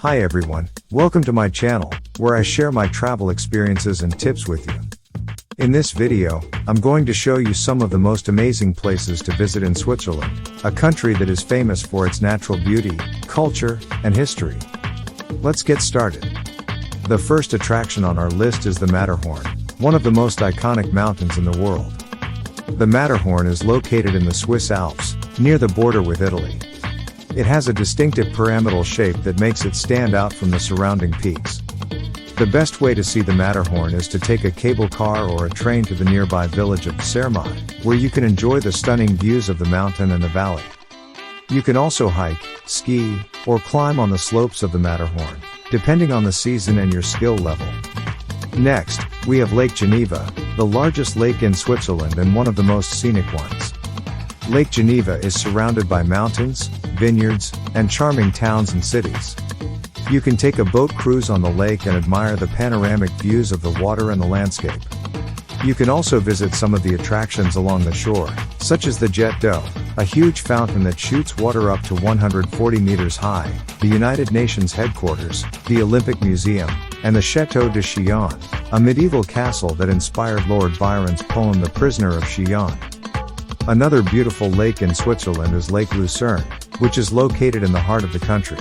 Hi everyone, welcome to my channel, where I share my travel experiences and tips with you. In this video, I'm going to show you some of the most amazing places to visit in Switzerland, a country that is famous for its natural beauty, culture, and history. Let's get started. The first attraction on our list is the Matterhorn, one of the most iconic mountains in the world. The Matterhorn is located in the Swiss Alps, near the border with Italy. It has a distinctive pyramidal shape that makes it stand out from the surrounding peaks. The best way to see the Matterhorn is to take a cable car or a train to the nearby village of Zermatt, where you can enjoy the stunning views of the mountain and the valley. You can also hike, ski, or climb on the slopes of the Matterhorn, depending on the season and your skill level. Next, we have Lake Geneva, the largest lake in Switzerland and one of the most scenic ones. Lake Geneva is surrounded by mountains, vineyards, and charming towns and cities. You can take a boat cruise on the lake and admire the panoramic views of the water and the landscape. You can also visit some of the attractions along the shore, such as the Jet d'eau, a huge fountain that shoots water up to 140 meters high, the United Nations headquarters, the Olympic Museum, and the Chateau de Chillon, a medieval castle that inspired Lord Byron's poem The Prisoner of Chillon. Another beautiful lake in Switzerland is Lake Lucerne, which is located in the heart of the country.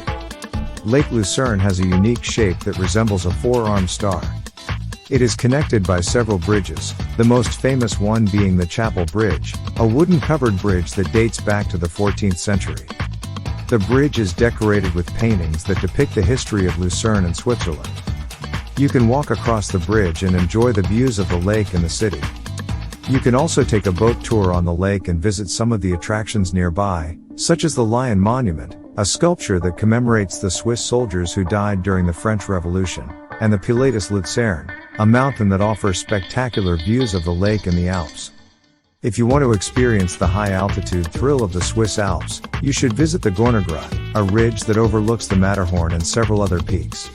Lake Lucerne has a unique shape that resembles a four-armed star. It is connected by several bridges, the most famous one being the Chaplin Bridge, a wooden-covered bridge that dates back to the 14th century. The bridge is decorated with paintings that depict the history of Lucerne and Switzerland. You can walk across the bridge and enjoy the views of the lake and the city. You can also take a boat tour on the lake and visit some of the attractions nearby, such as the Lion Monument, a sculpture that commemorates the Swiss soldiers who died during the French Revolution, and the Pilatus Luzern, a mountain that offers spectacular views of the lake and the Alps. If you want to experience the high-altitude thrill of the Swiss Alps, you should visit the Gornergrat, a ridge that overlooks the Matterhorn and several other peaks.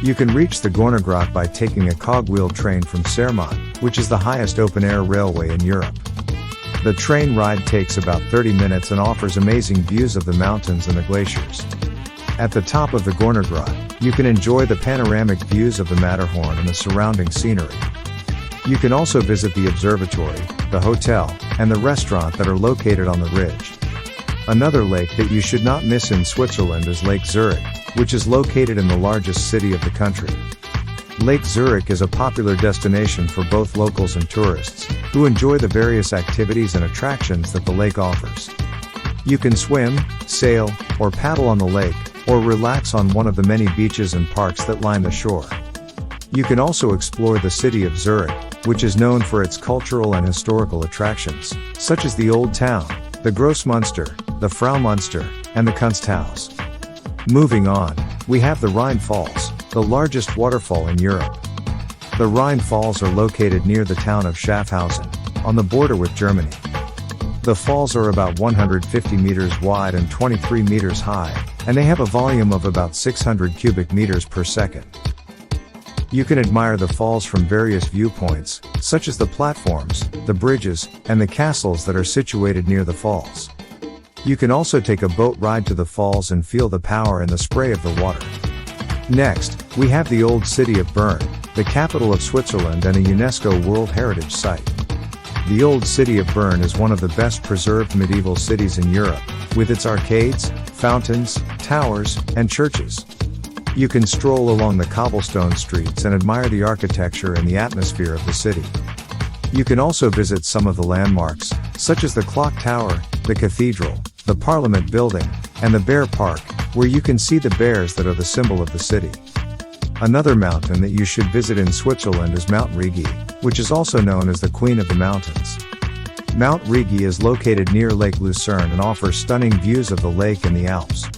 You can reach the Gornergrat by taking a cogwheel train from Zermatt, which is the highest open-air railway in Europe. The train ride takes about 30 minutes and offers amazing views of the mountains and the glaciers. At the top of the Gornergrat, you can enjoy the panoramic views of the Matterhorn and the surrounding scenery. You can also visit the observatory, the hotel, and the restaurant that are located on the ridge. Another lake that you should not miss in Switzerland is Lake Zurich, which is located in the largest city of the country. Lake Zurich is a popular destination for both locals and tourists, who enjoy the various activities and attractions that the lake offers. You can swim, sail, or paddle on the lake, or relax on one of the many beaches and parks that line the shore. You can also explore the city of Zurich, which is known for its cultural and historical attractions, such as the Old Town, the Grossmünster, the Fraumünster, and the Kunsthaus. Moving on, we have the Rhine Falls, the largest waterfall in Europe. The Rhine Falls are located near the town of Schaffhausen, on the border with Germany. The falls are about 150 meters wide and 23 meters high, and they have a volume of about 600 cubic meters per second. You can admire the falls from various viewpoints, such as the platforms, the bridges, and the castles that are situated near the falls. You can also take a boat ride to the falls and feel the power and the spray of the water. Next, we have the old city of Bern, the capital of Switzerland and a UNESCO World Heritage Site. The old city of Bern is one of the best preserved medieval cities in Europe, with its arcades, fountains, towers, and churches. You can stroll along the cobblestone streets and admire the architecture and the atmosphere of the city. You can also visit some of the landmarks, such as the Clock Tower, the Cathedral, the Parliament Building, and the Bear Park, where you can see the bears that are the symbol of the city. Another mountain that you should visit in Switzerland is Mount Rigi, which is also known as the Queen of the Mountains. Mount Rigi is located near Lake Lucerne and offers stunning views of the lake and the Alps.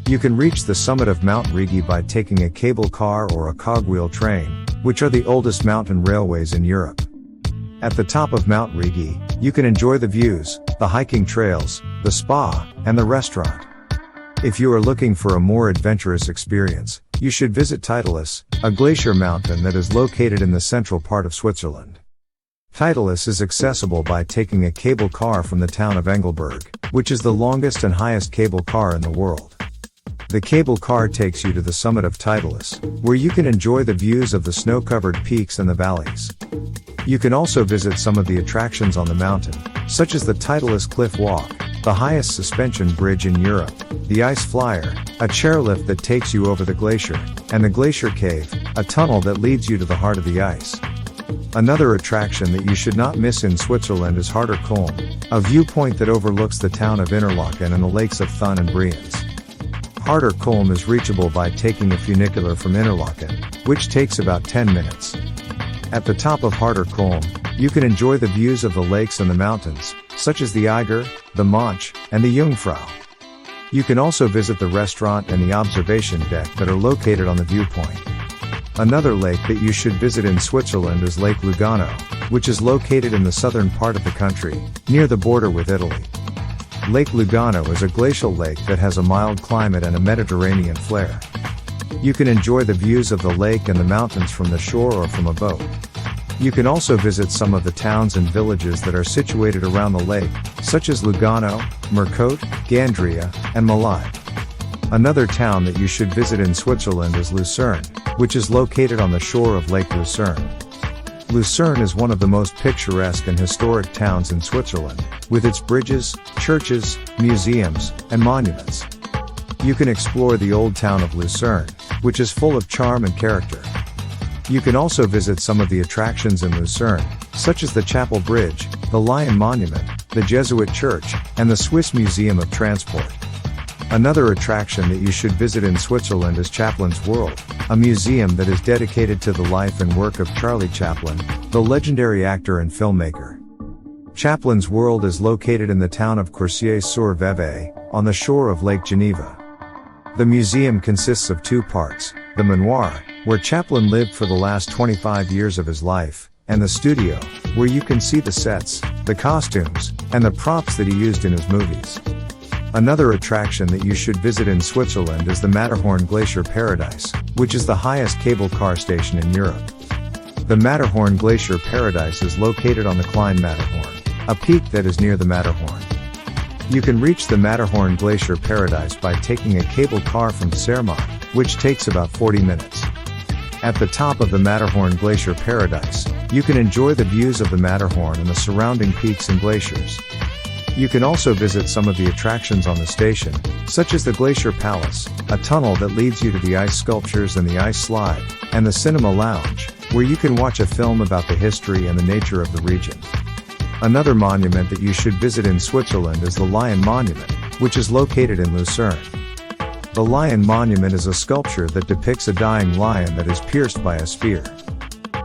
You can reach the summit of Mount Rigi by taking a cable car or a cogwheel train, which are the oldest mountain railways in Europe. At the top of Mount Rigi, you can enjoy the views, the hiking trails, the spa, and the restaurant. If you are looking for a more adventurous experience, you should visit Titlis, a glacier mountain that is located in the central part of Switzerland. Titlis is accessible by taking a cable car from the town of Engelberg, which is the longest and highest cable car in the world. The cable car takes you to the summit of Titlis, where you can enjoy the views of the snow-covered peaks and the valleys. You can also visit some of the attractions on the mountain, such as the Titlis Cliff Walk, the highest suspension bridge in Europe, the Ice Flyer, a chairlift that takes you over the glacier, and the Glacier Cave, a tunnel that leads you to the heart of the ice. Another attraction that you should not miss in Switzerland is Harter Kulm, a viewpoint that overlooks the town of Interlaken and the lakes of Thun and Brienz. Harter Kulm is reachable by taking a funicular from Interlaken, which takes about 10 minutes. At the top of Harter Kulm, you can enjoy the views of the lakes and the mountains, such as the Eiger, the Monch, and the Jungfrau. You can also visit the restaurant and the observation deck that are located on the viewpoint. Another lake that you should visit in Switzerland is Lake Lugano, which is located in the southern part of the country, near the border with Italy. Lake Lugano is a glacial lake that has a mild climate and a Mediterranean flair. You can enjoy the views of the lake and the mountains from the shore or from a boat. You can also visit some of the towns and villages that are situated around the lake, such as Lugano, Mercote, Gandria, and Malide. Another town that you should visit in Switzerland is Lucerne, which is located on the shore of Lake Lucerne. Lucerne is one of the most picturesque and historic towns in Switzerland, with its bridges, churches, museums, and monuments. You can explore the old town of Lucerne, which is full of charm and character. You can also visit some of the attractions in Lucerne, such as the Chapel Bridge, the Lion Monument, the Jesuit Church, and the Swiss Museum of Transport. Another attraction that you should visit in Switzerland is Chaplin's World, a museum that is dedicated to the life and work of Charlie Chaplin, the legendary actor and filmmaker. Chaplin's World is located in the town of Coursier-sur-Vevey, on the shore of Lake Geneva. The museum consists of two parts, the manoir, where Chaplin lived for the last 25 years of his life, and the studio, where you can see the sets, the costumes, and the props that he used in his movies. Another attraction that you should visit in Switzerland is the Matterhorn Glacier Paradise, which is the highest cable car station in Europe. The Matterhorn Glacier Paradise is located on the Klein Matterhorn, a peak that is near the Matterhorn. You can reach the Matterhorn Glacier Paradise by taking a cable car from Zermatt, which takes about 40 minutes. At the top of the Matterhorn Glacier Paradise, you can enjoy the views of the Matterhorn and the surrounding peaks and glaciers. You can also visit some of the attractions on the station, such as the Glacier Palace, a tunnel that leads you to the ice sculptures and the ice slide, and the Cinema Lounge, where you can watch a film about the history and the nature of the region. Another monument that you should visit in Switzerland is the Lion Monument, which is located in Lucerne. The Lion Monument is a sculpture that depicts a dying lion that is pierced by a spear.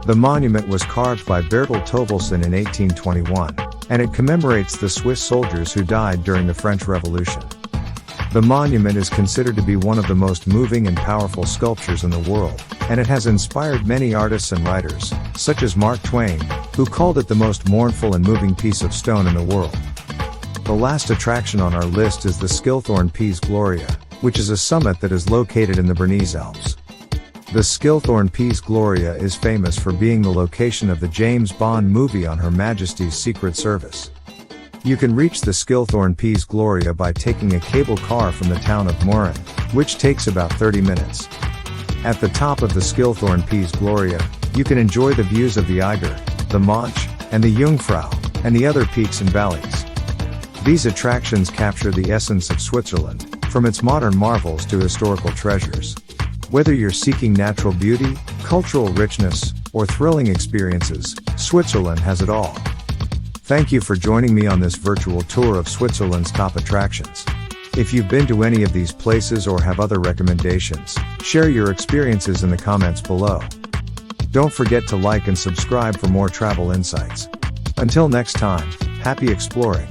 The monument was carved by Bertel Thorvaldsen in 1821, and it commemorates the Swiss soldiers who died during the French Revolution. The monument is considered to be one of the most moving and powerful sculptures in the world, and it has inspired many artists and writers, such as Mark Twain, who called it the most mournful and moving piece of stone in the world. The last attraction on our list is the Schilthorn Piz Gloria, which is a summit that is located in the Bernese Alps. The Schilthorn Piz Gloria is famous for being the location of the James Bond movie On Her Majesty's Secret Service. You can reach the Schilthorn Piz Gloria by taking a cable car from the town of Mürren, which takes about 30 minutes. At the top of the Schilthorn Piz Gloria, you can enjoy the views of the Eiger, the Monch, and the Jungfrau, and the other peaks and valleys. These attractions capture the essence of Switzerland, from its modern marvels to historical treasures. Whether you're seeking natural beauty, cultural richness, or thrilling experiences, Switzerland has it all. Thank you for joining me on this virtual tour of Switzerland's top attractions. If you've been to any of these places or have other recommendations, share your experiences in the comments below. Don't forget to like and subscribe for more travel insights. Until next time, happy exploring.